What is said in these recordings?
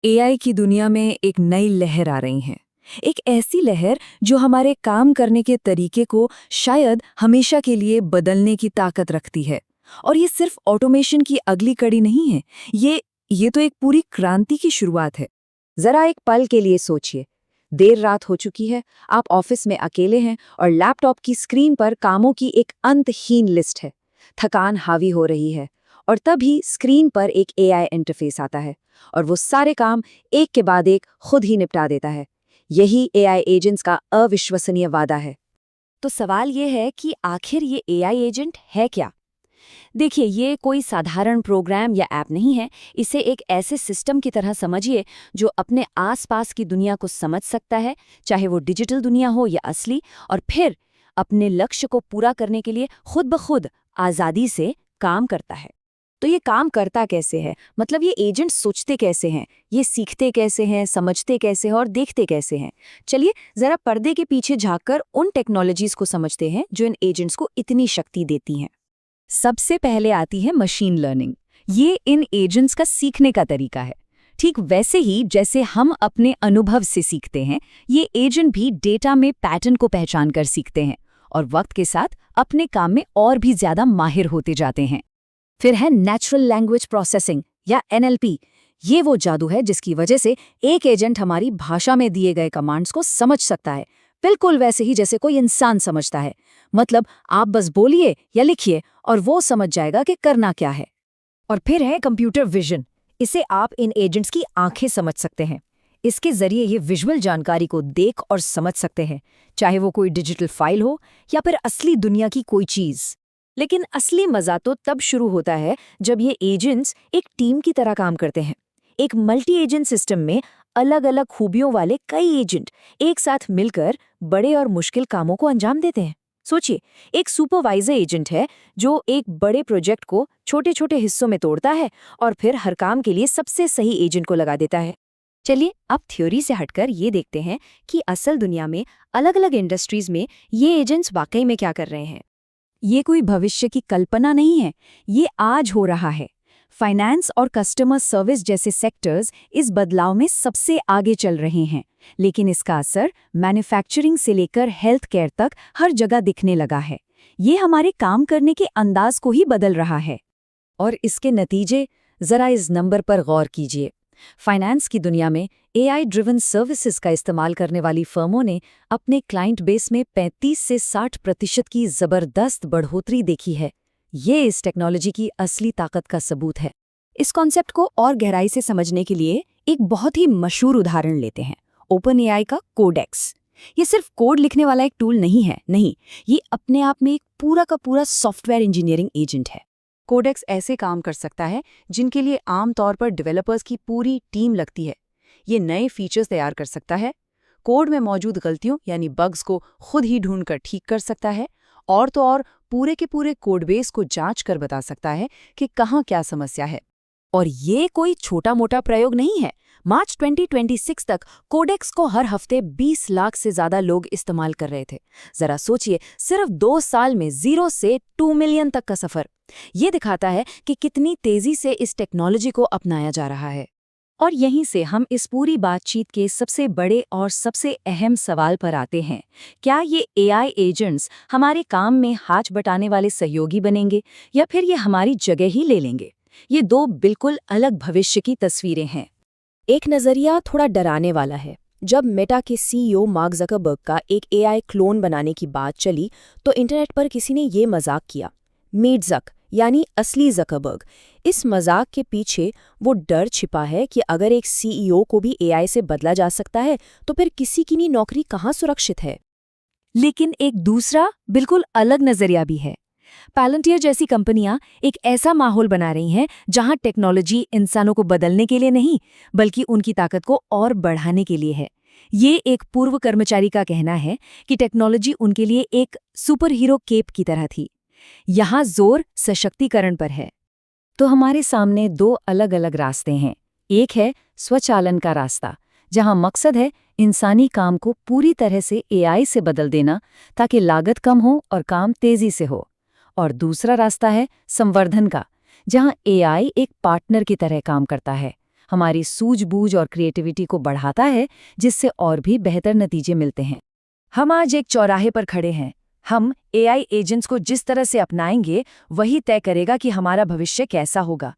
AI की दुनिया में एक नई लहर आ रही है। एक ऐसी लहर जो हमारे काम करने के तरीके को शायद हमेशा के लिए बदलने की ताकत रखती है। और ये सिर्फ ऑटोमेशन की अगली कड़ी नहीं है, ये तो एक पूरी क्रांति की शुरुआत है। जरा एक पल के लिए सोचिए। देर रात हो चुकी है, आप ऑफिस में अकेले हैं और लैपटॉप की स्क्रीन पर कामों की एक अंतहीन लिस्ट है। थकान हावी हो रही है और तभी स्क्रीन पर एक एआई इंटरफेस आता है और वो सारे काम एक के बाद एक खुद ही निपटा देता है। यही एआई एजेंट्स का अविश्वसनीय वादा है। तो सवाल ये है कि आखिर ये एआई एजेंट है क्या? देखिए, ये कोई साधारण प्रोग्राम या ऐप नहीं है। इसे एक ऐसे सिस्टम की तरह समझिए जो अपने आसपास की दुनिया को समझ सकता है, चाहे वो डिजिटल दुनिया हो या असली, और फिर अपने लक्ष्य को पूरा करने के लिए खुद ब खुद आज़ादी से काम करता है। तो ये काम करता कैसे है? मतलब ये एजेंट सोचते कैसे हैं, ये सीखते कैसे हैं, समझते कैसे हैं और देखते कैसे हैं? चलिए जरा पर्दे के पीछे झांककर उन टेक्नोलॉजीज को समझते हैं जो इन एजेंट्स को इतनी शक्ति देती हैं। सबसे पहले आती है मशीन लर्निंग। ये इन एजेंट्स का सीखने का तरीका है। ठीक वैसे ही जैसे हम अपने अनुभव से सीखते हैं, ये एजेंट भी डेटा में पैटर्न को पहचान कर सीखते हैं और वक्त के साथ अपने काम में और भी ज्यादा माहिर होते जाते हैं। फिर है नेचुरल लैंग्वेज प्रोसेसिंग या एनएलपी। ये वो जादू है जिसकी वजह से एक एजेंट हमारी भाषा में दिए गए कमांड्स को समझ सकता है, बिल्कुल वैसे ही जैसे कोई इंसान समझता है। मतलब आप बस बोलिए या लिखिए और वो समझ जाएगा कि करना क्या है। और फिर है कंप्यूटर विजन। इसे आप इन एजेंट्स की आंखें समझ सकते हैं। इसके जरिए ये विजुअल जानकारी को देख और समझ सकते हैं, चाहे वो कोई डिजिटल फाइल हो या फिर असली दुनिया की कोई चीज। लेकिन असली मजा तो तब शुरू होता है जब ये एजेंट्स एक टीम की तरह काम करते हैं। एक मल्टी एजेंट सिस्टम में अलग अलग खूबियों वाले कई एजेंट एक साथ मिलकर बड़े और मुश्किल कामों को अंजाम देते हैं। सोचिए, एक सुपरवाइजर एजेंट है जो एक बड़े प्रोजेक्ट को छोटे छोटे हिस्सों में तोड़ता है और फिर हर काम के लिए सबसे सही एजेंट को लगा देता है। चलिए अब थ्योरी से हटकर ये देखते हैं कि असल दुनिया में अलग अलग इंडस्ट्रीज में ये एजेंट्स वाकई में क्या कर रहे हैं। ये कोई भविष्य की कल्पना नहीं है, ये आज हो रहा है। फाइनेंस और कस्टमर सर्विस जैसे सेक्टर्स इस बदलाव में सबसे आगे चल रहे हैं, लेकिन इसका असर मैन्युफैक्चरिंग से लेकर हेल्थ केयर तक हर जगह दिखने लगा है। ये हमारे काम करने के अंदाज को ही बदल रहा है। और इसके नतीजे, जरा इस नंबर पर गौर कीजिए। फाइनेंस की दुनिया में एआई ड्रिवन सर्विसेज का इस्तेमाल करने वाली फर्मों ने अपने क्लाइंट बेस में 35 से 60% की जबरदस्त बढ़ोतरी देखी है। ये इस टेक्नोलॉजी की असली ताकत का सबूत है। इस कॉन्सेप्ट को और गहराई से समझने के लिए एक बहुत ही मशहूर उदाहरण लेते हैं, ओपन एआई का कोडेक्स। ये सिर्फ कोड लिखने वाला एक टूल नहीं है, नहीं, ये अपने आप में एक पूरा का पूरा सॉफ्टवेयर इंजीनियरिंग एजेंट है। कोडेक्स ऐसे काम कर सकता है जिनके लिए आमतौर पर डेवलपर्स की पूरी टीम लगती है। ये नए फीचर्स तैयार कर सकता है, कोड में मौजूद गलतियों यानी बग्स को खुद ही ढूंढकर ठीक कर सकता है, और तो और पूरे के पूरे कोडबेस को जांच कर बता सकता है कि कहाँ क्या समस्या है। और ये कोई छोटा मोटा प्रयोग नहीं है। मार्च 2026 तक कोडेक्स को हर हफ्ते 20 लाख से ज्यादा लोग इस्तेमाल कर रहे थे। जरा सोचिए, सिर्फ 2 साल में 0 से 2 मिलियन तक का सफर। ये दिखाता है कि कितनी तेजी से इस टेक्नोलॉजी को अपनाया जा रहा है। और यहीं से हम इस पूरी बातचीत के सबसे बड़े और सबसे अहम सवाल पर आते हैं। क्या ये एआई एजेंट्स हमारे काम में हाथ बटाने वाले सहयोगी बनेंगे या फिर ये हमारी जगह ही ले लेंगे? ये दो बिल्कुल अलग भविष्य की तस्वीरें हैं। एक नज़रिया थोड़ा डराने वाला है। जब मेटा के सीईओ मार्क ज़करबर्ग का एक एआई क्लोन बनाने की बात चली तो इंटरनेट पर किसी ने ये मजाक किया, मीट ज़क यानी असली ज़करबर्ग। इस मजाक के पीछे वो डर छिपा है कि अगर एक सीईओ को भी एआई से बदला जा सकता है तो फिर किसी की नौकरी कहाँ सुरक्षित है। लेकिन एक दूसरा बिल्कुल अलग नजरिया भी है। पैलंटियर जैसी कंपनियां एक ऐसा माहौल बना रही हैं जहां टेक्नोलॉजी इंसानों को बदलने के लिए नहीं, बल्कि उनकी ताकत को और बढ़ाने के लिए है। ये एक पूर्व कर्मचारी का कहना है कि टेक्नोलॉजी उनके लिए एक सुपर हीरो केप की तरह थी। यहाँ जोर सशक्तिकरण पर है। तो हमारे सामने दो अलग अलग रास्ते हैं। एक है स्वचालन का रास्ता, जहां मकसद है इंसानी काम को पूरी तरह से एआई से बदल देना ताकि लागत कम हो और काम तेजी से हो। और दूसरा रास्ता है संवर्धन का, जहां एआई एक पार्टनर की तरह काम करता है, हमारी सूझबूझ और क्रिएटिविटी को बढ़ाता है, जिससे और भी बेहतर नतीजे मिलते हैं। हम आज एक चौराहे पर खड़े हैं। हम एआई एजेंट्स को जिस तरह से अपनाएंगे वही तय करेगा कि हमारा भविष्य कैसा होगा।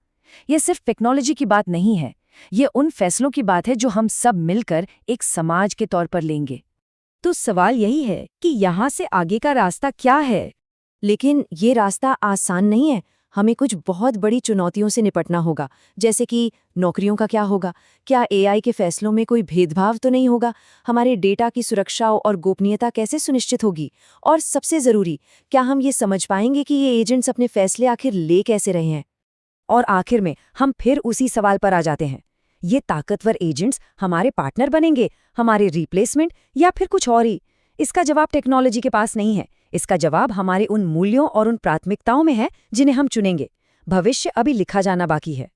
ये सिर्फ टेक्नोलॉजी की बात नहीं है, ये उन फैसलों की बात है जो हम सब मिलकर एक समाज के तौर पर लेंगे। तो सवाल यही है कि यहाँ से आगे का रास्ता क्या है? लेकिन ये रास्ता आसान नहीं है। हमें कुछ बहुत बड़ी चुनौतियों से निपटना होगा, जैसे कि नौकरियों का क्या होगा? क्या एआई के फैसलों में कोई भेदभाव तो नहीं होगा? हमारे डेटा की सुरक्षा और गोपनीयता कैसे सुनिश्चित होगी? और सबसे ज़रूरी, क्या हम ये समझ पाएंगे कि ये एजेंट्स अपने फैसले आखिर ले कैसे रहे हैं? और आखिर में हम फिर उसी सवाल पर आ जाते हैं, ये ताकतवर एजेंट्स हमारे पार्टनर बनेंगे, हमारे रिप्लेसमेंट, या फिर कुछ और ही? इसका जवाब टेक्नोलॉजी के पास नहीं है। इसका जवाब हमारे उन मूल्यों और उन प्राथमिकताओं में है जिन्हें हम चुनेंगे। भविष्य अभी लिखा जाना बाकी है।